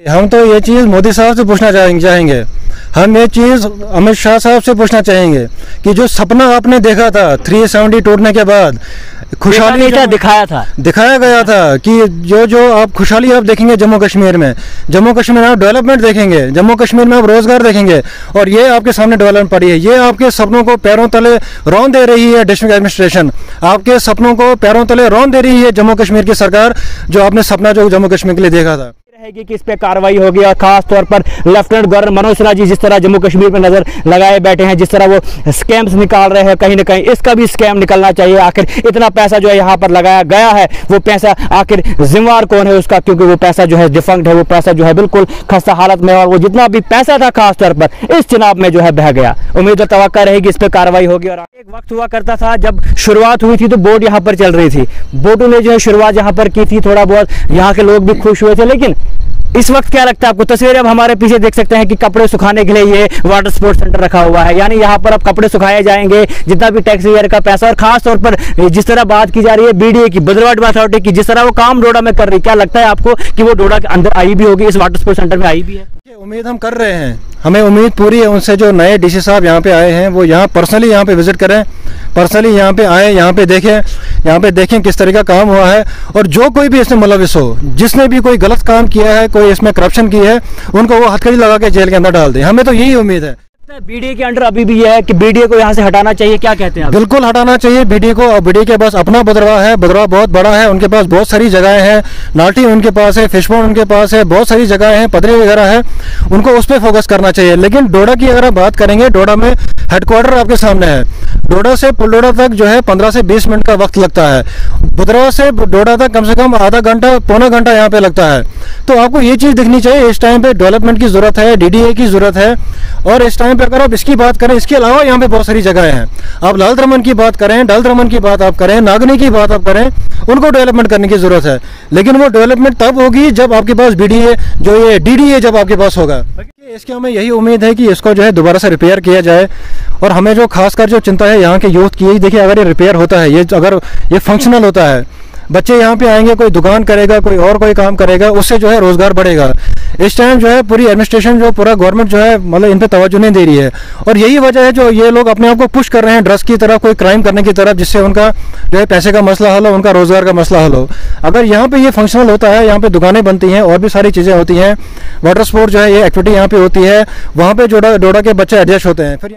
हम तो ये चीज़ मोदी साहब से पूछना चाहेंगे, हम ये चीज़ अमित शाह साहब से पूछना चाहेंगे कि जो सपना आपने देखा था 370 टूटने के बाद, खुशहाली दिखाया गया था कि जो आप खुशहाली आप देखेंगे जम्मू कश्मीर में आप डेवलपमेंट देखेंगे, जम्मू कश्मीर में आप रोजगार देखेंगे, और ये आपके सामने डेवलपमेंट पड़ी है। ये आपके सपनों को पैरों तले रौंद दे रही है डिस्ट्रिक्ट एडमिनिस्ट्रेशन, आपके सपनों को पैरों तले रौंद दे रही है जम्मू कश्मीर की सरकार, जो आपने सपना जो जम्मू कश्मीर के लिए देखा था रहेगी कि इस पे कार्रवाई होगी। और खास तौर पर लेफ्टिनेंट गवर्नर मनोज सिन्हा जी जिस तरह जम्मू कश्मीर पर नजर लगाए बैठे हैं, जिस तरह वो स्कैम्स निकाल रहे हैं, कहीं ना कहीं इसका भी स्कैम निकलना चाहिए। आखिर इतना पैसा जो है यहाँ पर लगाया गया है, वो पैसा आखिर जिम्मेवार कौन है उसका, क्योंकि वो पैसा जो है डिफंक्ट है, वो पैसा जो है बिल्कुल खस्ता हालत में, और वो जितना भी पैसा था खास तौर पर इस चुनाव में जो है बह गया। उम्मीद और तवक्का रहेगी इस पे कार्रवाई होगी। और एक वक्त हुआ करता था जब शुरुआत हुई थी तो बोट यहाँ पर चल रही थी, बोटों ने जो है शुरुआत यहाँ पर की थी, थोड़ा बहुत यहाँ के लोग भी खुश हुए थे। लेकिन इस वक्त क्या लगता है आपको? तस्वीरें अब हमारे पीछे देख सकते हैं कि कपड़े सुखाने के लिए ये वाटर स्पोर्ट्स सेंटर रखा हुआ है, यानी यहाँ पर अब कपड़े सुखाए जाएंगे, जितना भी टैक्स वेयर का पैसा। और खास तौर पर जिस तरह बात की जा रही है बीडीए की, भद्रवाह अथॉरिटी की, जिस तरह वो काम डोडा में कर रही है, क्या लगता है आपको कि वो डोडा के अंदर आई भी होगी, इस वाटर स्पोर्ट्स सेंटर में आई भी है? उम्मीद हम कर रहे हैं, हमें उम्मीद पूरी है उनसे। जो नए डीसी साहब यहाँ पे आए हैं वो यहाँ पर्सनली यहाँ पे विजिट करें, पर्सनली यहाँ पे आए, यहाँ पे देखें किस तरह का काम हुआ है, और जो कोई भी इसमें मुलविस हो, जिसने भी कोई गलत काम किया है, कोई इसमें करप्शन की है, उनको वो हथकड़ी लगा के जेल के अंदर डाल दें। हमें तो यही उम्मीद है। बीडीए के अंडर अभी भी है कि बीडीए को यहाँ से हटाना चाहिए, क्या कहते हैं आप? बिल्कुल हटाना चाहिए बीडीए को। और बीडीए के पास अपना भद्रवाह है, भद्रवाह बहुत बड़ा है, उनके पास बहुत सारी जगहें हैं, नाटी उनके पास है, फिशपोंड उनके पास है, बहुत सारी जगहें हैं, पदरी वगैरह है, उनको उस पर फोकस करना चाहिए। लेकिन डोडा की अगर आप बात करेंगे, डोडा में हेडक्वार्टर आपके सामने है, डोडा से पुलडोडा तक जो है 15 से 20 मिनट का वक्त लगता है, भद्रवाह से डोडा तक कम से कम आधा घंटा पौना घंटा यहाँ पे लगता है। तो आपको ये चीज़ दिखनी चाहिए, इस टाइम पे डेवलपमेंट की जरूरत है, डीडीए की जरूरत है। और इस टाइम पे अगर आप इसकी बात करें, इसके अलावा यहाँ पे बहुत सारी जगहें हैं, आप लाल दमन की बात करें, डल दमन की बात आप करें, नागनी की बात आप करें, उनको डेवलपमेंट करने की जरूरत है। लेकिन वो डेवलपमेंट तब होगी जब आपके पास बीडीए जो ये डीडीए जब आपके पास होगा। इसकी हमें यही उम्मीद है कि इसको जो है दोबारा से रिपेयर किया जाए। और हमें जो खासकर जो चिंता है यहाँ के यूथ की, देखिए अगर ये रिपेयर होता है, ये अगर ये फंक्शनल होता है, बच्चे यहाँ पे आएंगे, कोई दुकान करेगा, कोई और कोई काम करेगा, उससे जो है रोजगार बढ़ेगा। इस टाइम जो है पूरी एडमिनिस्ट्रेशन जो पूरा गवर्नमेंट जो है मतलब इन पे तवज्जो नहीं दे रही है, और यही वजह है जो ये लोग अपने आप को पुश कर रहे हैं ड्रग्स की तरफ, कोई क्राइम करने की तरफ, जिससे उनका जो है पैसे का मसला हल हो, उनका रोजगार का मसला हल हो। अगर यहाँ पे ये फंक्शनल होता है, यहाँ पे दुकानें बनती हैं और भी सारी चीज़ें होती हैं, वाटर स्पोर्ट जो है ये एक्टिविटी यहाँ पे होती है, वहाँ पे डोडा के बच्चे एडजस्ट होते हैं। फिर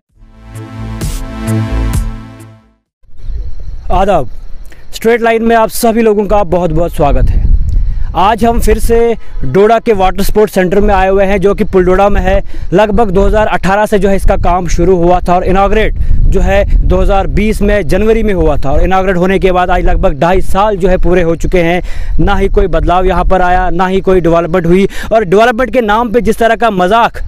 आदाब, स्ट्रेट लाइन में आप सभी लोगों का बहुत बहुत स्वागत है। आज हम फिर से डोडा के वाटर स्पोर्ट्स सेंटर में आए हुए हैं, जो कि पुलडोडा में है। लगभग 2018 से जो है इसका काम शुरू हुआ था, और इनाग्रेट जो है 2020 में जनवरी में हुआ था। और इनाग्रेट होने के बाद आज लगभग 2.5 साल जो है पूरे हो चुके हैं। ना ही कोई बदलाव यहाँ पर आया, ना ही कोई डेवलपमेंट हुई, और डेवलपमेंट के नाम पे जिस तरह का मजाक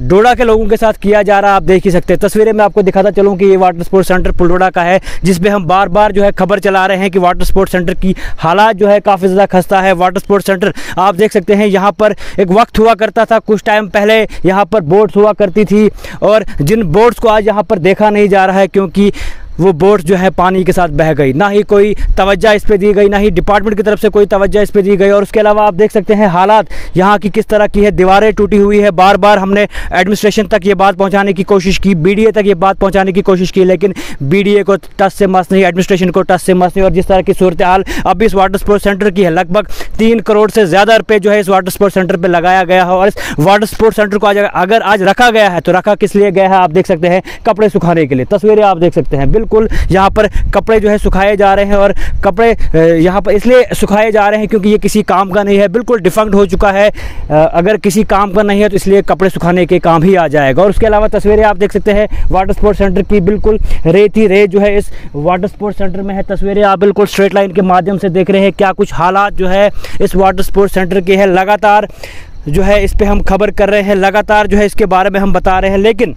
डोडा के लोगों के साथ किया जा रहा है आप देख ही सकते हैं। तस्वीरें मैं आपको दिखाता चलूं कि ये वाटर स्पोर्ट्स सेंटर पुलडोडा का है, जिसमें हम बार बार जो है खबर चला रहे हैं कि वाटर स्पोर्ट्स सेंटर की हालात जो है काफ़ी ज़्यादा खस्ता है। वाटर स्पोर्ट्स सेंटर आप देख सकते हैं, यहाँ पर एक वक्त हुआ करता था, कुछ टाइम पहले यहाँ पर बोट्स हुआ करती थी, और जिन बोट्स को आज यहाँ पर देखा नहीं जा रहा है, क्योंकि वो बोट जो है पानी के साथ बह गई। ना ही कोई तवज्जो इस पे दी गई, ना ही डिपार्टमेंट की तरफ से कोई तवज्जो इस पे दी गई। और उसके अलावा आप देख सकते हैं हालात यहाँ की किस तरह की है, दीवारें टूटी हुई है। बार बार हमने एडमिनिस्ट्रेशन तक ये बात पहुँचाने की कोशिश की, बीडीए तक ये बात पहुँचाने की कोशिश की, लेकिन बीडीए को टस से मस नहीं, एडमिनिस्ट्रेशन को टस से मस नहीं। और जिस तरह की सूरत हाल अब इस वाटर स्पोर्ट्स सेंटर की है, लगभग 3 करोड़ से ज़्यादा रुपये जो है इस वाटर स्पोर्ट्स सेंटर पर लगाया गया है। और इस वाटर स्पोर्ट्स सेंटर को अगर आज रखा गया है तो रखा किस लिए गया है आप देख सकते हैं, कपड़े सुखाने के लिए। तस्वीरें आप देख सकते हैं, बिल्कुल यहाँ पर कपड़े जो है सुखाए जा रहे हैं, और कपड़े यहाँ पर इसलिए सुखाए जा रहे हैं क्योंकि ये किसी काम का नहीं है, बिल्कुल डिफंक्ट हो चुका है। अगर किसी काम का नहीं है तो इसलिए कपड़े सुखाने के काम ही आ जाएगा। और उसके अलावा तस्वीरें आप देख सकते हैं वाटर स्पोर्ट्स सेंटर की, बिल्कुल रेत ही रेत जो है इस वाटर स्पोर्ट्स सेंटर में है। तस्वीरें आप बिल्कुल स्ट्रेट लाइन के माध्यम से देख रहे हैं क्या कुछ हालात जो है इस वाटर स्पोर्ट्स सेंटर के है। लगातार जो है इस पे हम खबर कर रहे हैं, लगातार जो है इसके बारे में हम बता रहे हैं, लेकिन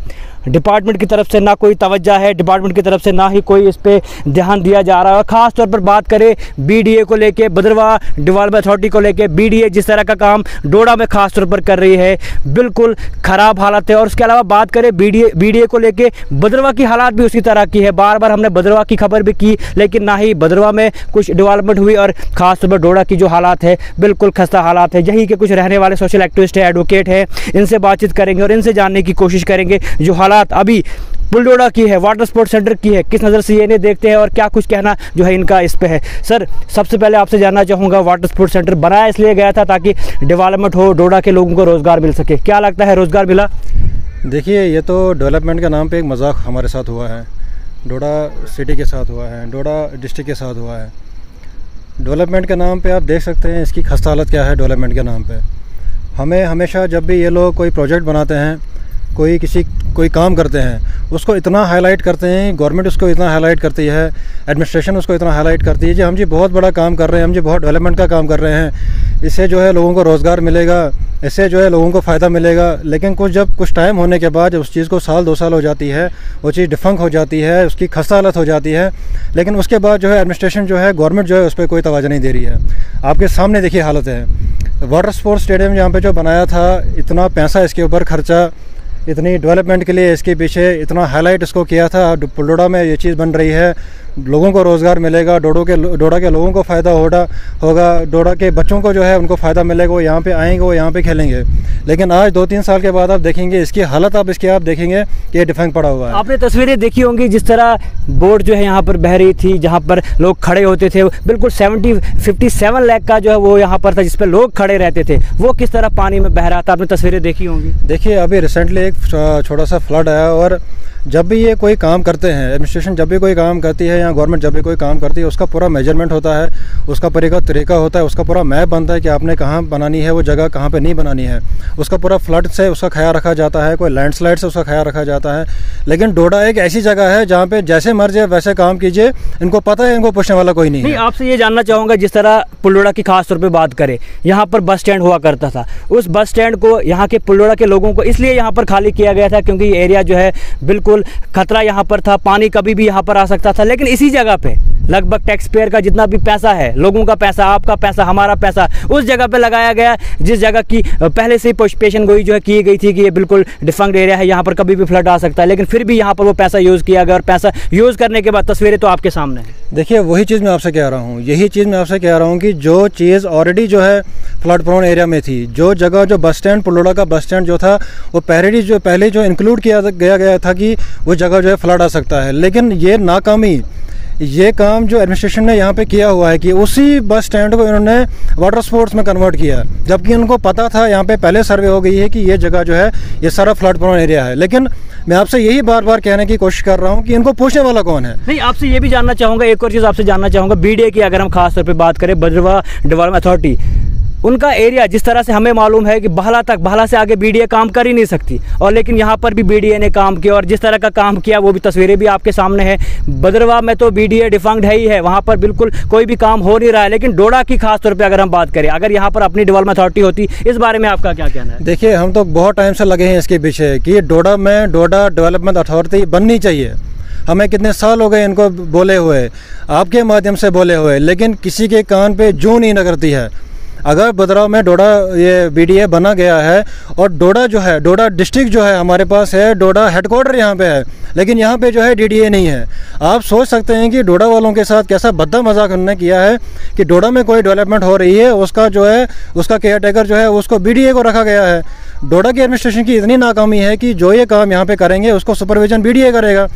डिपार्टमेंट की तरफ से ना कोई तवज्जो है, डिपार्टमेंट की तरफ से ना ही कोई इस पे ध्यान दिया जा रहा है। ख़ास तौर पर बात करें बीडीए को लेके, भद्रवाह डेवलपमेंट अथॉरिटी को लेके, बीडीए जिस तरह का काम डोडा में खास तौर पर कर रही है, बिल्कुल ख़राब हालत है। और उसके अलावा बात करें बीडीए को लेके, भद्रवाह की हालात भी उसी तरह की है। बार बार हमने भद्रवाह की खबर भी की, लेकिन ना ही भद्रवाह में कुछ डेवलपमेंट हुई और ख़ास तौर पर डोडा की जो हालात है बिल्कुल खस्ता हालात है। यही के कुछ रहने वाले सोशल एक्टिविस्ट है, एडवोकेट है, इनसे बातचीत करेंगे और इनसे जानने की कोशिश करेंगे जो हालात अभी पुलडोडा की है, वाटर स्पोर्ट्स सेंटर की है, किस नज़र से ये इन्हें देखते हैं और क्या कुछ कहना जो है इनका इस पे है। सर, सबसे पहले आपसे जानना चाहूँगा, वाटर स्पोर्ट्स सेंटर बनाया इसलिए गया था ताकि डेवलपमेंट हो, डोडा के लोगों को रोज़गार मिल सके, क्या लगता है रोज़गार मिला? देखिए, ये तो डेवलपमेंट के नाम पे एक मजाक हमारे साथ हुआ है, डोडा सिटी के साथ हुआ है, डोडा डिस्ट्रिक्ट के साथ हुआ है। डेवलपमेंट के नाम पे आप देख सकते हैं इसकी खस्ता हालत क्या है। डेवलपमेंट के नाम पे हमें हमेशा जब भी ये लोग कोई प्रोजेक्ट बनाते हैं, कोई काम करते हैं, उसको इतना हाईलाइट करते हैं, गवर्नमेंट उसको इतना हाईलाइट करती है, एडमिनिस्ट्रेशन उसको इतना हाईलाइट करती है कि हम जी बहुत बड़ा काम कर रहे हैं, हम जी बहुत डेवलपमेंट का काम कर रहे हैं, इससे जो है लोगों को रोज़गार मिलेगा, इससे जो है लोगों को फ़ायदा मिलेगा। लेकिन कुछ टाइम होने के बाद जब उस चीज़ को साल 2 साल हो जाती है, वो चीज़ डिफंक हो जाती है, उसकी खस्ता हालत हो जाती है, लेकिन उसके बाद जो है एडमिनिस्ट्रेशन जो है, गवर्नमेंट जो है उस पर कोई तवज्जो नहीं दे रही है। आपके सामने देखिए हालत है। वाटर स्पोर्ट्स स्टेडियम जहाँ पे जो बनाया था, इतना पैसा इसके ऊपर खर्चा, इतनी डेवलपमेंट के लिए इसके पीछे इतना हाईलाइट इसको किया था। पुलडोडा में ये चीज़ बन रही है, लोगों को रोज़गार मिलेगा, डोडा के लोगों को फ़ायदा होगा, डोडा के बच्चों को जो है उनको फ़ायदा मिलेगा, वो यहाँ पे आएंगे, वो यहाँ पे खेलेंगे। लेकिन आज 2-3 साल के बाद आप देखेंगे इसकी हालत, आप देखेंगे कि ये डिफेक्ट पड़ा हुआ है। आपने तस्वीरें देखी होंगी जिस तरह बोट जो है यहाँ पर बह रही थी, जहाँ पर लोग खड़े होते थे, बिल्कुल 57 लाख का जो है वो यहाँ पर था जिस पर लोग खड़े रहते थे, वो किस तरह पानी में बह रहा था। आपने तस्वीरें देखी होंगी। देखिए, अभी रिसेंटली एक छोटा सा फ्लड आया, और जब भी ये कोई काम करते हैं, एडमिनिस्ट्रेशन जब भी कोई काम करती है या गवर्नमेंट जब भी कोई काम करती है, उसका पूरा मेजरमेंट होता है, उसका तरीका होता है, उसका पूरा मैप बनता है कि आपने कहाँ बनानी है वो जगह, कहाँ पे नहीं बनानी है। उसका पूरा फ्लड से उसका ख्याल रखा जाता है, कोई लैंडस्लाइड से उसका ख्याल रखा जाता है। लेकिन डोडा एक ऐसी जगह है जहाँ पे जैसे मर्जी वैसे काम कीजिए, इनको पता है, इनको पूछने वाला कोई नहीं है। आपसे ये जानना चाहूँगा, जिस तरह पुलडोडा की खास तौर पर बात करें, यहाँ पर बस स्टैंड हुआ करता था, उस बस स्टैंड को यहाँ के पुलडोडा के लोगों को इसलिए यहाँ पर खाली किया गया था क्योंकि ये एरिया जो है बिल्कुल खतरा यहाँ पर था, पानी कभी भी यहाँ पर आ सकता था। लेकिन इसी जगह पे लगभग टैक्स पेयर का जितना भी पैसा है, लोगों का पैसा, आपका पैसा, हमारा पैसा, उस जगह पे लगाया गया जिस जगह की पहले से ही पेशन गोई जो है की गई थी कि ये बिल्कुल डिफंक्ट एरिया है, यहाँ पर कभी भी फ्लड आ सकता है। लेकिन फिर भी यहाँ पर वो पैसा यूज़ किया गया और पैसा यूज़ करने के बाद तस्वीरें तो आपके सामने है। देखिए, वही चीज़ मैं आपसे कह रहा हूँ, यही चीज़ मैं आपसे कह रहा हूँ कि जो चीज़ ऑलरेडी जो है फ्लड प्रोन एरिया में थी, जो जगह जो बस स्टैंड, पुलडोडा का बस स्टैंड जो था, वो पहले जो इंक्लूड किया गया था कि वो जगह जो है फ्लड आ सकता है। लेकिन ये नाकामी, ये काम जो एडमिनिस्ट्रेशन ने यहाँ पे किया हुआ है कि उसी बस स्टैंड को इन्होंने वाटर स्पोर्ट्स में कन्वर्ट किया, जबकि उनको पता था, यहाँ पे पहले सर्वे हो गई है कि ये जगह जो है ये सारा फ्लड प्रोन एरिया है। लेकिन मैं आपसे यही बार बार कहने की कोशिश कर रहा हूँ कि इनको पूछने वाला कौन है। नहीं, आपसे ये भी जानना चाहूँगा, एक और चीज़ आपसे जानना चाहूँगा, बीडीए की अगर हम खास तौर पर बात करें, भद्रवाह डेवलपमेंट अथॉरिटी, उनका एरिया जिस तरह से हमें मालूम है कि बहला से आगे बीडीए काम कर ही नहीं सकती, और लेकिन यहाँ पर भी बीडीए ने काम किया और जिस तरह का काम किया वो भी तस्वीरें भी आपके सामने है। भद्रवाह में तो बीडीए डिफंक्ट है ही है, वहाँ पर बिल्कुल कोई भी काम हो नहीं रहा है। लेकिन डोडा की खास तौर पे अगर हम बात करें, अगर यहाँ पर अपनी डेवलपमेंट अथॉरिटी होती, इस बारे में आपका क्या कहना है? देखिए, हम तो बहुत टाइम से लगे हैं इसके पीछे कि डोडा डेवलपमेंट अथॉरिटी बननी चाहिए। हमें कितने साल हो गए इनको बोले हुए, आपके माध्यम से बोले हुए, लेकिन किसी के कान पे जूं नहीं लगती है। अगर भद्रवाह में डोडा ये बीडीए बना गया है और डोडा जो है, डोडा डिस्ट्रिक्ट जो है हमारे पास है, डोडा हेडक्वार्टर यहाँ पे है, लेकिन यहाँ पे जो है डीडीए नहीं है। आप सोच सकते हैं कि डोडा वालों के साथ कैसा भद्दा मजाक उन्होंने किया है कि डोडा में कोई डेवलपमेंट हो रही है, उसका जो है उसका केयर टेकर जो है उसको बीडीए को रखा गया है। डोडा की एडमिनिस्ट्रेशन की इतनी नाकामी है कि जो ये काम यहाँ पे करेंगे उसको सुपरविजन बीडीए करेगा,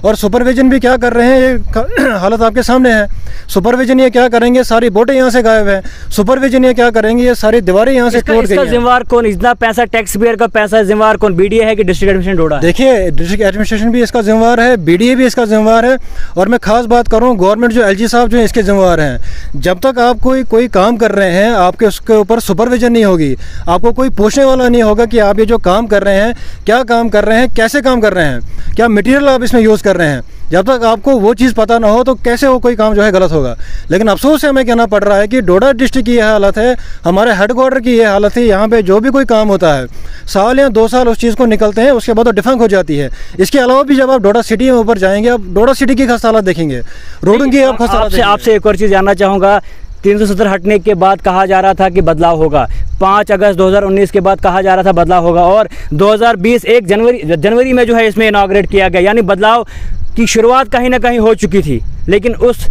और सुपरविजन भी क्या कर रहे हैं, ये हालत आपके सामने है। सुपरविजन ये क्या करेंगे, सारी बोटें यहाँ से गायब है। सुपरविजन ये क्या करेंगे, ये सारी दीवारें यहाँ से टूट गई हैं। जिम्मेवार कौन, इतना पैसा टैक्स पेयर का पैसा है, जिम्मेवार कौन, बीडीए है कि डिस्ट्रिक्ट एडमिनिस्ट्रेशन डोडा? देखिए, डिस्ट्रिक्ट एडमिनिस्ट्रेशन भी इसका जिम्मेवार है, बीडीए भी इसका जिम्मेवार है, और मैं खास बात करूँ गवर्नमेंट जो एलजी साहब जो है इसके जिम्मेवार हैं। जब तक आप कोई काम कर रहे हैं, आपके उसके ऊपर सुपरविजन नहीं होगी, आपको कोई पूछने वाला नहीं होगा कि आप ये जो काम कर रहे हैं, क्या काम कर रहे हैं, कैसे काम कर रहे हैं, क्या मटेरियल आप इसमें यूज़ कर रहे हैं। जब तक आपको वो चीज़ पता ना हो तो कैसे वो कोई काम जो है गलत होगा। लेकिन अफसोस से हमें कहना पड़ रहा है कि डोडा डिस्ट्रिक्ट की यह हालत है, हमारे हेडक्वार्टर की यह हालत है। यहाँ पे जो भी कोई काम होता है साल या 2 साल उस चीज़ को निकलते हैं, उसके बाद वो डिफंक हो जाती है। इसके अलावा भी जब आप डोडा सिटी में ऊपर जाएंगे, आप डोडा सिटी की खस्ता हालत देखेंगे, रोडों की आप खस्ता हालत देखेंगे। आपसे एक और चीज़ जानना चाहूँगा, 370 हटने के बाद कहा जा रहा था कि बदलाव होगा, 5 अगस्त 2019 के बाद कहा जा रहा था बदलाव होगा, और 2020 1 जनवरी में जो है इसमें इनॉग्रेट किया गया। यानी बदलाव की शुरुआत कहीं ना कहीं हो चुकी थी, लेकिन उस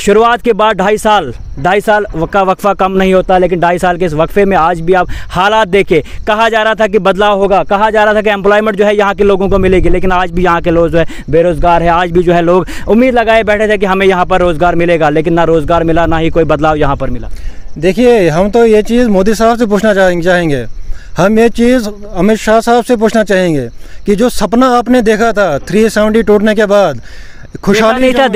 शुरुआत के बाद 2.5 साल का वक्फा कम नहीं होता, लेकिन 2.5 साल के इस वक्फे में आज भी आप हालात देखें, कहा जा रहा था कि बदलाव होगा, कहा जा रहा था कि एम्प्लॉयमेंट जो है यहाँ के लोगों को मिलेगी, लेकिन आज भी यहाँ के लोग जो है बेरोज़गार है। आज भी जो है लोग उम्मीद लगाए बैठे थे कि हमें यहाँ पर रोज़गार मिलेगा, लेकिन ना रोज़गार मिला, ना ही कोई बदलाव यहाँ पर मिला। देखिए, हम तो ये चीज़ मोदी साहब से पूछना चाहेंगे, हम ये चीज़ अमित शाह साहब से पूछना चाहेंगे कि जो सपना आपने देखा था 370 टूटने के बाद, खुशहाली नहीं था,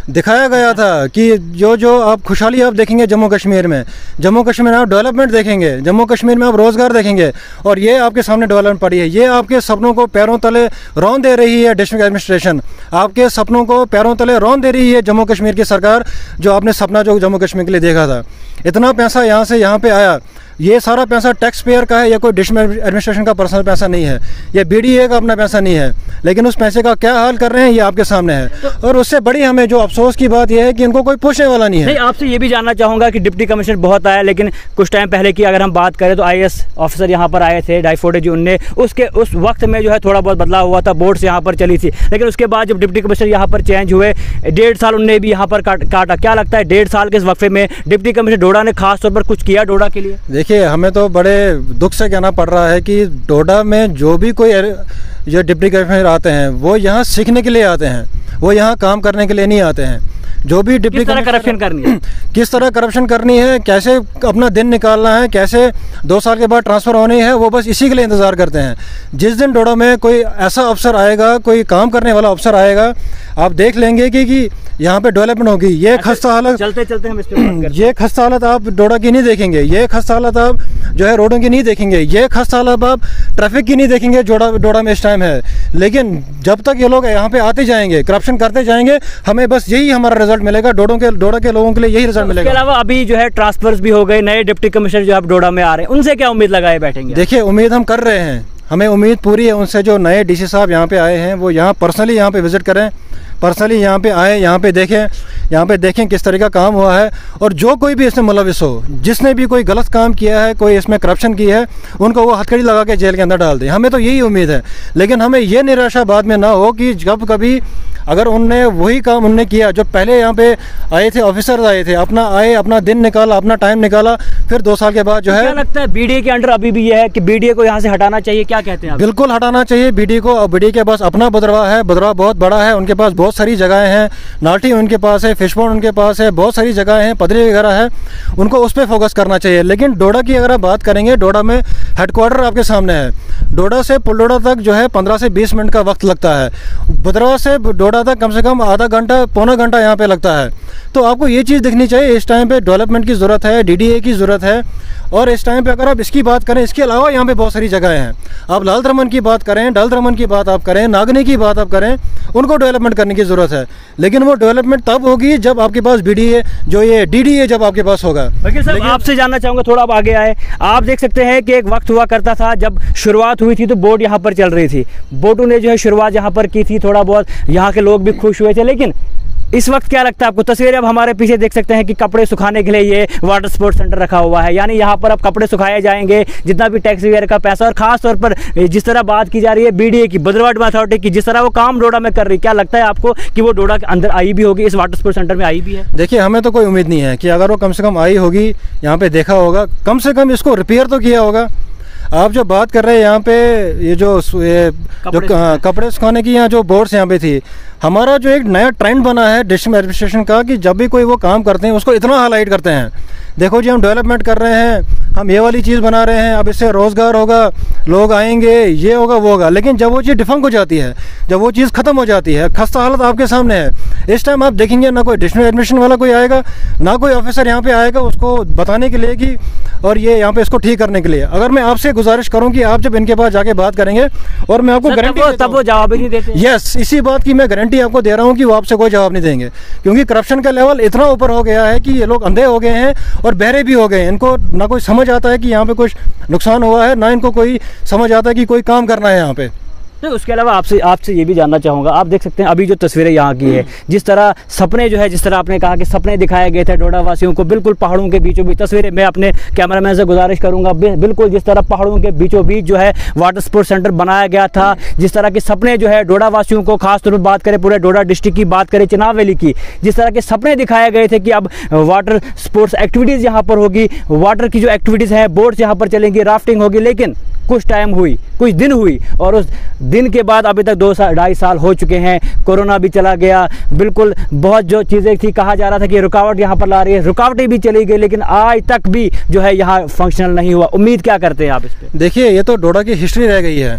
दिखाया गया था कि जो आप खुशहाली आप देखेंगे जम्मू कश्मीर में आप डेवलपमेंट देखेंगे, जम्मू कश्मीर में आप रोज़गार देखेंगे, और ये आपके सामने डेवलपमेंट पड़ी है। ये आपके सपनों को पैरों तले रौंद दे रही है डिस्ट्रिक्ट एडमिनिस्ट्रेशन, आपके सपनों को पैरों तले रौंद दे रही है जम्मू कश्मीर की सरकार। जो आपने सपना जो जम्मू कश्मीर के लिए देखा था, इतना पैसा यहाँ से यहाँ पे आया, ये सारा पैसा टैक्स पेयर का है, या कोई डिस्ट्रिक्ट एडमिनिस्ट्रेशन का पर्सनल पैसा नहीं है, ये BDA का अपना पैसा नहीं है। लेकिन उस पैसे का क्या हाल कर रहे हैं ये आपके सामने है। और उससे बड़ी हमें जो अफसोस की बात यह है कि इनको कोई पूछने वाला नहीं है। नहीं, आपसे ये भी जानना चाहूँगा कि डिप्टी कमिश्नर बहुत आया, लेकिन कुछ टाइम पहले की अगर हम बात करें तो IAS ऑफिसर यहाँ पर आए थे, डायफोडे जी, उनने उस वक्त में जो है थोड़ा बहुत बदलाव हुआ था, बोर्ड्स यहाँ पर चली थी। लेकिन उसके बाद जब डिप्टी कमिश्नर यहाँ पर चेंज हुए, 1.5 साल उनने भी यहाँ पर काटा। क्या लगता है 1.5 साल के इस वक्फे में डिप्टी कमिश्नर डोडा ने खास तौर पर कुछ किया डोडा के लिए? देखिए, हमें तो बड़े दुख से कहना पड़ रहा है कि डोडा में जो भी कोई जो डिप्टी कमिश्नर आते हैं वो यहाँ सीखने के लिए आते हैं, वो यहाँ काम करने के लिए नहीं आते हैं। जो भी डिप्टी किस तरह करप्शन करनी है, किस तरह करप्शन करनी है, कैसे अपना दिन निकालना है, कैसे 2 साल के बाद ट्रांसफ़र होनी है, वो बस इसी के लिए इंतज़ार करते हैं। जिस दिन डोडा में कोई ऐसा अफसर आएगा, कोई काम करने वाला अफसर आएगा, आप देख लेंगे कि यहाँ पे डेवलपमेंट होगी। ये खस्ता हालत चलते हम इस पे ये खस्ता हालत आप डोडा की नहीं देखेंगे, ये खस्ता हालत आप जो है रोडों की नहीं देखेंगे, ये खस्ता हालत आप ट्रैफिक की नहीं देखेंगे डोडा में इस टाइम है। लेकिन जब तक ये लोग यहाँ पे आते जाएंगे, करप्शन करते जाएंगे, हमें बस यही हमारा रिजल्ट मिलेगा, डोडा के लोगों के लिए यही रिजल्ट मिलेगा। इसके अलावा अभी जो है ट्रांसफर्स भी हो गए, नए डिप्टी कमिश्नर जो आप डोडा में आ रहे हैं, उनसे क्या उम्मीद लगाए बैठेंगे? देखिए, उम्मीद हम कर रहे हैं, हमें उम्मीद पूरी है उनसे। जो नए DC साहब यहाँ पे आए हैं वो यहाँ पर्सनली यहाँ पे विज़िट करें, पर्सनली यहाँ पे आए, यहाँ पे देखें किस तरह का काम हुआ है, और जो कोई भी इसमें मुलविस हो, जिसने भी कोई गलत काम किया है, कोई इसमें करप्शन की है, उनको वो हथकड़ी लगा के जेल के अंदर डाल दें। हमें तो यही उम्मीद है। लेकिन हमें ये निराशा बाद में ना हो कि जब कभी अगर उनने वही काम उनने किया जो पहले यहाँ पे आए थे, ऑफिसर्स आए थे, अपना दिन निकाला, अपना टाइम निकाला, फिर 2 साल के बाद जो है। क्या लगता है BDA के अंडर अभी भी ये है कि BDA को यहाँ से हटाना चाहिए, क्या कहते हैं? बिल्कुल हटाना चाहिए BDA को। और BDA के पास अपना बदरवा है, बदरवा बहुत बड़ा है, उनके पास बहुत सारी जगहें हैं, नाटी उनके पास है, फिश पॉन्ड उनके पास है, बहुत सारी जगहें हैं, पदरी वगैरह है, उनको उस पर फोकस करना चाहिए। लेकिन डोडा की अगर आप बात करेंगे, डोडा में हेडक्वार्टर आपके सामने है। डोडा से पुलडोडा तक जो है 15 से 20 मिनट का वक्त लगता है। बदरवा से डोडा तक कम से कम आधा घंटा पौना घंटा यहाँ पे लगता है। तो आपको ये चीज़ देखनी चाहिए, इस टाइम पे डेवलपमेंट की ज़रूरत है, DDA की ज़रूरत है। और इस टाइम पे अगर आप इसकी बात करें, इसके अलावा यहाँ पे बहुत सारी जगहें हैं। आप लाल दमन की बात करें, डल दमन की बात आप करें, नागनी की बात आप करें, उनको डेवलपमेंट करने की ज़रूरत है। लेकिन वो डेवलपमेंट तब होगी जब आपके पास BDA जो ये DDA जब आपके पास होगा। वकील साहब, आपसे जानना चाहूँगा, थोड़ा आप आगे आए। आप देख सकते हैं कि एक वक्त हुआ करता था जब शुरुआत हुई थी तो बोट यहाँ पर चल रही थी, बोटू ने जो है शुरुआत यहाँ पर की थी, थोड़ा बहुत यहाँ के लोग भी खुश हुए थे। लेकिन इस वक्त क्या लगता है आपको? तस्वीरें अब हमारे पीछे देख सकते हैं कि कपड़े सुखाने के लिए ये वाटर स्पोर्ट्स सेंटर रखा हुआ है, यानी यहाँ पर अब कपड़े सुखाए जाएंगे, जितना भी टैक्स वगैरह का पैसा। और खास तौर पर जिस तरह बात की जा रही है BDA की, बदरवाट अथॉरिटी की, जिस तरह वो काम डोडा में कर रही है, क्या लगता है आपको कि वो डोडा के अंदर आई भी होगी, इस वाटर स्पोर्ट्स सेंटर में आई भी है? देखिए, हमें तो कोई उम्मीद नहीं है कि अगर वो कम से कम आई होगी, यहाँ पे देखा होगा, कम से कम इसको रिपेयर तो किया होगा। आप जो बात कर रहे हैं यहाँ पे, ये जो कपड़े सुखाने की यहाँ जो बोर्ड्स यहाँ पे थी, हमारा जो एक नया ट्रेंड बना है डिस्ट्रिक्ट एडमिनिस्ट्रेशन का कि जब भी कोई वो काम करते हैं उसको इतना हाईलाइट करते हैं। देखो जी, हम डेवलपमेंट कर रहे हैं, हम ये वाली चीज़ बना रहे हैं, अब इससे रोज़गार होगा, लोग आएंगे, ये होगा वो होगा। लेकिन जब वो चीज़ डिफंक हो जाती है, जब वो चीज़ ख़त्म हो जाती है, खस्ता हालत आपके सामने है, इस टाइम आप देखेंगे ना कोई डिस्ट्रिक्ट एडमिशन वाला कोई आएगा, ना कोई ऑफिसर यहाँ पे आएगा उसको बताने के लिए कि और ये यहाँ पे इसको ठीक करने के लिए। अगर मैं आपसे गुजारिश करूँ कि आप जब इनके पास जाके बात करेंगे, और मैं आपको गारंटी तब वो जवाब ही नहीं देते। यस, इसी बात की मैं गारंटी आपको दे रहा हूँ कि वो आपसे कोई जवाब नहीं देंगे, क्योंकि करप्शन का लेवल इतना ऊपर हो गया है कि ये लोग अंधे हो गए हैं और बहरे भी हो गए हैं। इनको ना कोई समझ आता है कि यहाँ पे कुछ नुकसान हुआ है, ना इनको कोई समझ आता है कि कोई काम करना है यहाँ पे। नहीं, उसके अलावा आपसे ये भी जानना चाहूँगा, आप देख सकते हैं अभी जो तस्वीरें यहाँ की है, जिस तरह सपने जो है, जिस तरह आपने कहा कि सपने दिखाए गए थे डोडा वासियों को, बिल्कुल पहाड़ों के बीचों बीच तस्वीरें, मैं अपने कैमरामैन से गुजारिश करूँगा, बिल्कुल जिस तरह पहाड़ों के बीचों बीच जो है वाटर स्पोर्ट्स सेंटर बनाया गया था, जिस तरह के सपने जो है डोडा वासियों को, खासतौर पर बात करें पूरे डोडा डिस्ट्रिक्ट की बात करें, चिनाब वैली की, जिस तरह के सपने दिखाए गए थे कि अब वाटर स्पोर्ट्स एक्टिविटीज़ यहाँ पर होगी, वाटर की जो एक्टिविटीज़ हैं, बोट्स यहाँ पर चलेंगी, राफ्टिंग होगी, लेकिन कुछ टाइम हुई, कुछ दिन हुई, और उस दिन के बाद अभी तक 2-2.5 साल हो चुके हैं, कोरोना भी चला गया, बिल्कुल बहुत जो चीज़ें थी, कहा जा रहा था कि रुकावट यहाँ पर ला रही है, रुकावटें भी चली गई, लेकिन आज तक भी जो है यहाँ फंक्शनल नहीं हुआ। उम्मीद क्या करते हैं आप इस पर? देखिए, ये तो डोडा की हिस्ट्री रह गई है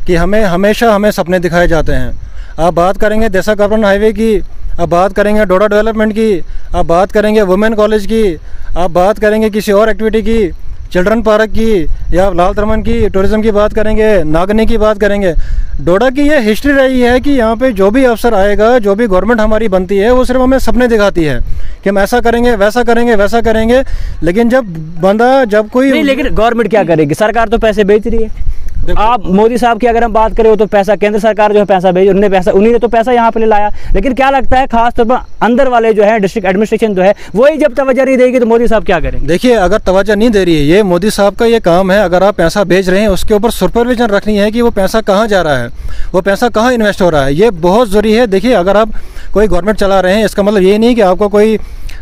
कि हमें सपने दिखाए जाते हैं। आप बात करेंगे देसा कपरन हाईवे की, आप बात करेंगे डोडा डेवलपमेंट की, आप बात करेंगे वुमेन कॉलेज की, आप बात करेंगे किसी और एक्टिविटी की, चिल्ड्रन पार्क की, या लाल तरमन की, टूरिज़्म की बात करेंगे, नागनी की बात करेंगे। डोडा की ये हिस्ट्री रही है कि यहाँ पे जो भी अफसर आएगा, जो भी गवर्नमेंट हमारी बनती है, वो सिर्फ हमें सपने दिखाती है कि हम ऐसा करेंगे, वैसा करेंगे, वैसा करेंगे, लेकिन जब कोई नहीं, लेकिन गवर्नमेंट क्या करेगी? सरकार तो पैसे बेच रही है। आप मोदी साहब की अगर हम बात करें, वो तो पैसा केंद्र सरकार जो है पैसा भेज, उन्हीं ने तो पैसा यहाँ पे लाया, लेकिन क्या लगता है खासतौर पर अंदर वाले जो है डिस्ट्रिक्ट एडमिनिस्ट्रेशन जो है, वही जब तवज्जो नहीं देगी तो मोदी साहब क्या करेंगे? देखिए, अगर तवज्जो नहीं दे रही है, ये मोदी साहब का ये काम है। अगर आप पैसा भेज रहे हैं, उसके ऊपर सुपरविजन रखनी है कि वो पैसा कहाँ जा रहा है, वो पैसा कहाँ इन्वेस्ट हो रहा है, ये बहुत ज़रूरी है। देखिए, अगर आप कोई गवर्नमेंट चला रहे हैं, इसका मतलब ये नहीं कि आपको कोई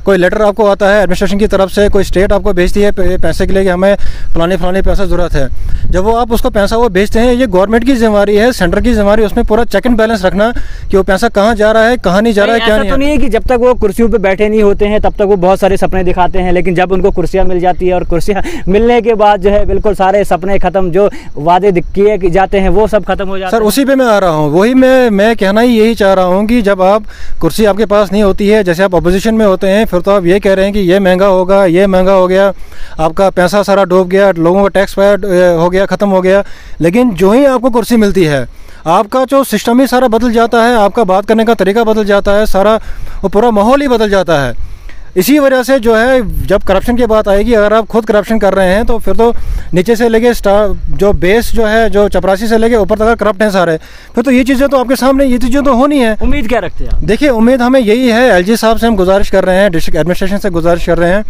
लेटर आपको आता है एडमिनिस्ट्रेशन की तरफ से, कोई स्टेट आपको भेजती है पैसे के लिए कि हमें फलाने पैसा ज़रूरत है। जब वो आप उसको पैसा वो भेजते हैं, ये गवर्नमेंट की जिम्मेवारी है, सेंटर की जिम्मेवारी, उसमें पूरा चेक एंड बैलेंस रखना कि वो पैसा कहाँ जा रहा है, कहाँ नहीं जा रहा है, क्या नहीं। ऐसा तो नहीं है कि जब तक वो कुर्सियों पे बैठे नहीं होते हैं तब तक वो बहुत सारे सपने दिखाते हैं, लेकिन जब उनको कुर्सियाँ मिल जाती है और कुर्सियाँ मिलने के बाद जो है बिल्कुल सारे सपने खत्म, जो वादे किए जाते हैं वो सब खत्म हो जाते हैं। सर, उसी पे मैं आ रहा हूँ, वही मैं कहना ही यही चाह रहा हूँ कि जब आप कुर्सी आपके पास नहीं होती है, जैसे आप अपोजिशन में होते हैं, फिर तो आप ये कह रहे हैं कि ये महंगा होगा, ये महंगा हो गया, आपका पैसा सारा डूब गया, लोगों का टैक्स हो गया, ख़त्म हो गया। लेकिन जो ही आपको कुर्सी मिलती है, आपका जो सिस्टम ही सारा बदल जाता है, आपका बात करने का तरीका बदल जाता है, सारा वो पूरा माहौल ही बदल जाता है। इसी वजह से जो है, जब करप्शन की बात आएगी, अगर आप खुद करप्शन कर रहे हैं तो फिर तो नीचे से लेके जो बेस जो है, जो चपरासी से लेके ऊपर तक करप्ट हैं सारे, फिर तो ये चीज़ें तो आपके सामने, ये चीज़ें तो होनी है। उम्मीद क्या रखते हैं आप? देखिए, उम्मीद हमें यही है, एलजी साहब से हम गुजारिश कर रहे हैं, डिस्ट्रिक्ट एडमिनिस्ट्रेशन से गुजारिश कर रहे हैं,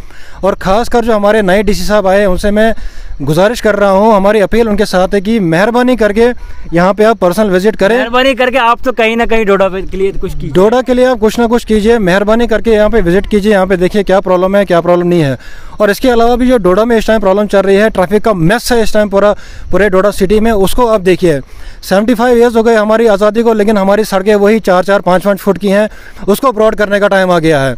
और ख़ासकर जो हमारे नए डीसी साहब आए उनसे मैं गुजारिश कर रहा हूँ, हमारी अपील उनके साथ है कि मेहरबानी करके यहाँ पे आप पर्सनल विजिट करें। मेहरबानी करके आप तो कहीं ना कहीं डोडा के लिए कुछ कीजिए, डोडा के लिए आप कुछ ना कुछ कीजिए, मेहरबानी करके यहाँ पे विजिट कीजिए, यहाँ पे देखिए क्या प्रॉब्लम है, क्या प्रॉब्लम नहीं है। और इसके अलावा भी जो डोडा में इस टाइम प्रॉब्लम चल रही है, ट्रैफिक का मेस है इस टाइम पूरे डोडा सिटी में, उसको आप देखिए। 75 ईयर्स हो गए हमारी आज़ादी को, लेकिन हमारी सड़कें वही 4-4, 5-5 फुट की हैं, उसको ब्रॉड करने का टाइम आ गया है।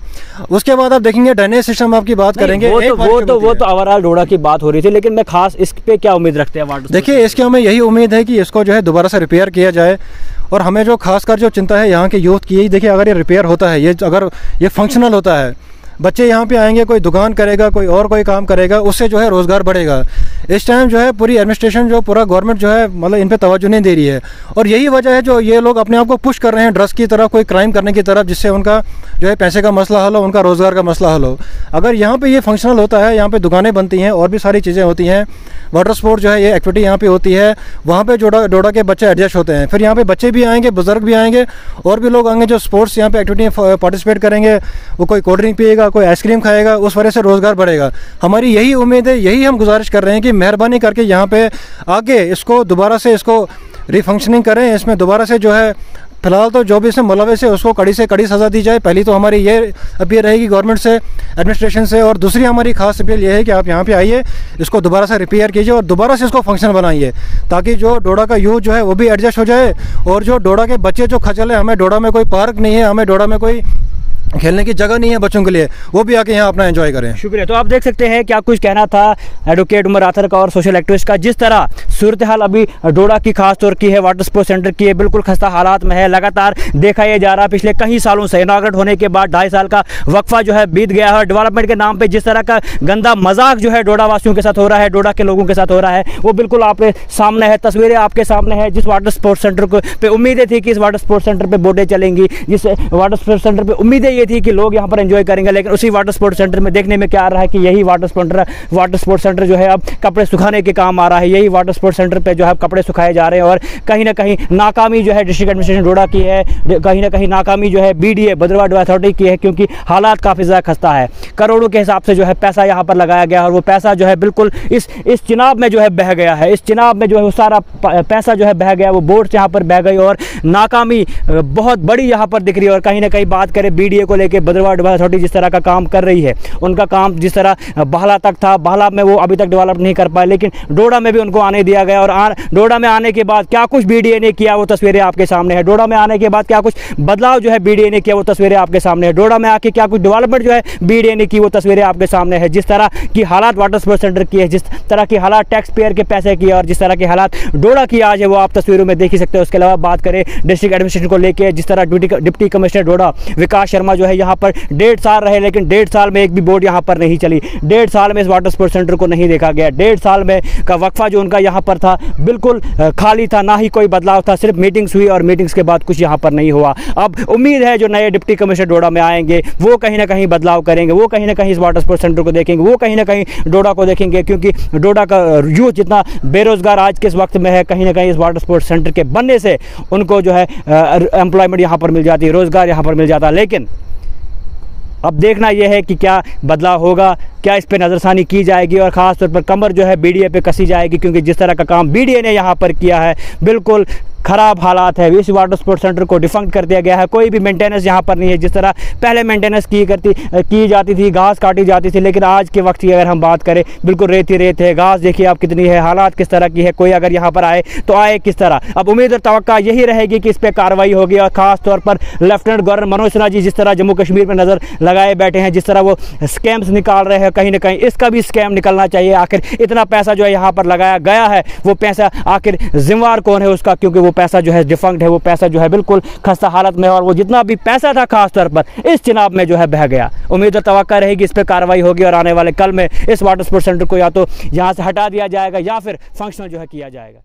उसके बाद आप देखेंगे ड्रेनेज सिस्टम आपकी बात करेंगे, वो तो ओवरऑल डोडा की बात हो रही थी, लेकिन मैं खास इस पे क्या उम्मीद रखते हैं वाटर? देखिए, इसके हमें यही उम्मीद है कि इसको जो है दोबारा से रिपेयर किया जाए, और हमें जो खासकर जो चिंता है यहाँ के यूथ की, देखिए अगर ये रिपेयर होता है, अगर ये फंक्शनल होता है, बच्चे यहाँ पे आएंगे, कोई दुकान करेगा, कोई काम करेगा, उससे जो है रोज़गार बढ़ेगा। इस टाइम जो है पूरी एडमिनिस्ट्रेशन, जो पूरा गवर्नमेंट जो है, मतलब इन पे तवज्जो नहीं दे रही है, और यही वजह है जो ये लोग अपने आप को पुश कर रहे हैं ड्रग्स की तरफ, कोई क्राइम करने की तरफ, जिससे उनका जो है पैसे का मसला हल हो, उनका रोज़गार का मसला हल हो। अगर यहाँ पे ये फंक्शनल होता है, यहाँ पे दुकानें बनती हैं और भी सारी चीज़ें होती हैं, वाटर स्पोर्ट जो है ये एक्टिविटी यहाँ पे होती है, वहाँ पे डोडा के बच्चे एडजस्ट होते हैं, फिर यहाँ पे बच्चे भी आएंगे, बुजुर्ग भी आएंगे, और भी लोग आएंगे जो स्पोर्ट्स यहाँ पे एक्टिविटी में पार्टिसिपेट करेंगे, वो कोई कोल्ड ड्रिंक पिएगा, कोई आइसक्रीम खाएगा, उस वजह से रोज़गार बढ़ेगा। हमारी यही उम्मीद है, यही हम गुजारिश कर रहे हैं कि मेहरबानी करके यहाँ पे आके इसको दोबारा से इसको रीफंक्शनिंग करें, इसमें दोबारा से जो है फिलहाल तो जो भी इसमें मुलविस है उसको कड़ी से कड़ी सज़ा दी जाए। पहली तो हमारी ये अपील रहेगी गवर्नमेंट से, एडमिनिस्ट्रेशन से, और दूसरी हमारी खास अपील ये है कि आप यहाँ पे आइए, इसको दोबारा से रिपेयर कीजिए और दोबारा से इसको फंक्शन बनाइए, ताकि जो डोडा का यूथ जो है वो भी एडजस्ट हो जाए, और जो डोडा के बच्चे जो खचल है, हमें डोडा में कोई पार्क नहीं है, हमें डोडा में कोई खेलने की जगह नहीं है बच्चों के लिए, वो भी आके यहाँ अपना एंजॉय करें। शुक्रिया। तो आप देख सकते हैं क्या कुछ कहना था एडवोकेट उमर आथर का और सोशल एक्टिविस्ट का। जिस तरह सूरत हाल अभी डोडा की खास तौर की है, वाटर स्पोर्ट्स सेंटर की है, बिल्कुल खस्ता हालात में है। लगातार देखा यह जा रहा है पिछले कई सालों से, इनॉग्रेट होने के बाद 2.5 साल का वक्फा जो है बीत गया है और डेवलपमेंट के नाम पर जिस तरह का गंदा मजाक जो है डोडा वासियों के साथ हो रहा है, डोडा के लोगों के साथ हो रहा है, वो बिल्कुल आपके सामने है। तस्वीरें आपके सामने है। जिस वाटर स्पोर्ट्स सेंटर को पे उम्मीदें थी कि इस वाटर स्पोर्ट्स सेंटर पे बोटें चलेंगी, जिस वाटर स्पोर्ट्स सेंटर पे उम्मीदें ये थी कि लोग यहाँ पर एंजॉय करेंगे, लेकिन उसी वाटर स्पोर्ट्स सेंटर में देखने में क्या आ रहा है कि यही वाटर स्पोर्ट्स सेंटर जो है अब कपड़े सुखाने के काम आ रहा है। यही वाटर स्पोर्ट्स सेंटर पे जो है कपड़े सुखाए जा रहे हैं और कहीं ना कहीं नाकामी जो है डिस्ट्रिक्ट एडमिनिस्ट्रेशन डोडा की है, कहीं ना कहीं नाकामी जो है BDA भद्रवाह अथॉरिटी की है, क्योंकि हालात काफ़ी ज़्यादा खस्ता है। करोड़ों के हिसाब से जो है पैसा यहाँ पर लगाया गया और वो पैसा जो है बिल्कुल इस चिनाब में जो है बह गया है। इस चिनाब में जो है वो सारा पैसा जो है बह गया, वो बोट यहाँ पर बह गई और नाकामी बहुत बड़ी यहाँ पर दिख रही है। और कहीं ना कहीं बात करें BDA को लेकर, भद्रवाह अथॉरिटी जिस तरह का काम कर रही है, उनका काम जिस तरह बाहला तक था, बाहला में वो अभी तक डेवलप नहीं कर पाए, लेकिन डोडा में भी उनको आने दिया गया। और डोडा में आने के बाद क्या कुछ BDA ने किया वो तस्वीरें आपके सामने है। डोडा में आने के बाद क्या कुछ बदलाव जो है BDA ने किया वो तस्वीरें आपके सामने है। डोडा में आके क्या कुछ डेवलपमेंट जो है BDA ने की वो तस्वीरें आपके सामने है। जिस तरह की हालात वाटर स्पोर्ट्स सेंटर की है, जिस तरह की हालात टैक्स पेयर के पैसे की और जिस तरह की हालात डोडा की आज है, वो आप तस्वीरों में देख ही सकते हो। उसके अलावा बात करें डिस्ट्रिक्ट एडमिनिस्ट्रेशन को लेकर, जिस तरह डिप्टी कमिश्नर डोडा विकास शर्मा जो है यहाँ पर 1.5 साल रहे, लेकिन 1.5 साल में एक भी बोट यहाँ पर नहीं चली। 1.5 साल में इस वाटर स्पोर्ट्स सेंटर को नहीं देखा गया। 1.5 साल में का वक्फा जो उनका यहाँ पर था बिल्कुल खाली था, ना ही कोई बदलाव था। सिर्फ मीटिंग्स हुई और मीटिंग्स के बाद कुछ यहाँ पर नहीं हुआ। अब उम्मीद है जो नए डिप्टी कमिश्नर डोडा में आएंगे वो कहीं ना कहीं बदलाव करेंगे, वो कहीं ना कहीं इस वाटर स्पोर्ट्स सेंटर को देखेंगे, वो कहीं ना कहीं डोडा को देखेंगे, क्योंकि डोडा का यूथ जितना बेरोजगार आज के इस वक्त में है, कहीं ना कहीं इस वाटर स्पोर्ट्स सेंटर के बनने से उनको जो है एम्प्लॉयमेंट यहाँ पर मिल जाती है, रोजगार यहाँ पर मिल जाता है। लेकिन अब देखना यह है कि क्या बदलाव होगा, क्या इस पे नज़रसानी की जाएगी और ख़ास तौर पर कमर जो है BDA पे कसी जाएगी, क्योंकि जिस तरह का काम BDA ने यहाँ पर किया है बिल्कुल ख़राब हालात है। इस वाटर स्पोर्ट्स सेंटर को डिफंक्ट कर दिया गया है। कोई भी मेंटेनेंस यहाँ पर नहीं है। जिस तरह पहले मेंटेनेंस की जाती थी, घास काटी जाती थी, लेकिन आज के वक्त की अगर हम बात करें बिल्कुल रेत ही रेत है। घास देखिए आप कितनी है, हालात किस तरह की है। कोई अगर यहाँ पर आए तो आए किस तरह। अब उम्मीद और तवक्का यही रहेगी कि इस पर कार्रवाई होगी और ख़ास तौर पर लेफ्टिनेंट गवर्नर मनोज सिन्हा जी जिस तरह जम्मू कश्मीर पर नज़र लगाए बैठे हैं, जिस तरह वो स्कैम्स निकाल रहे हैं, कहीं ना कहीं इसका भी स्कैम निकलना चाहिए। आखिर इतना पैसा जो है यहाँ पर लगाया गया है, वो पैसा आखिर जिम्मेवार कौन है उसका, क्योंकि वो पैसा जो है डिफंक्ट है, वो पैसा जो है बिल्कुल खस्ता हालत में है और वो जितना भी पैसा था खास तौर पर इस चिनाब में जो है बह गया। उम्मीद और तवक्का रहेगी इस पर कार्रवाई होगी और आने वाले कल में इस वाटर स्पोर्ट्स सेंटर को या तो यहाँ से हटा दिया जाएगा या फिर फंक्शनल जो है किया जाएगा।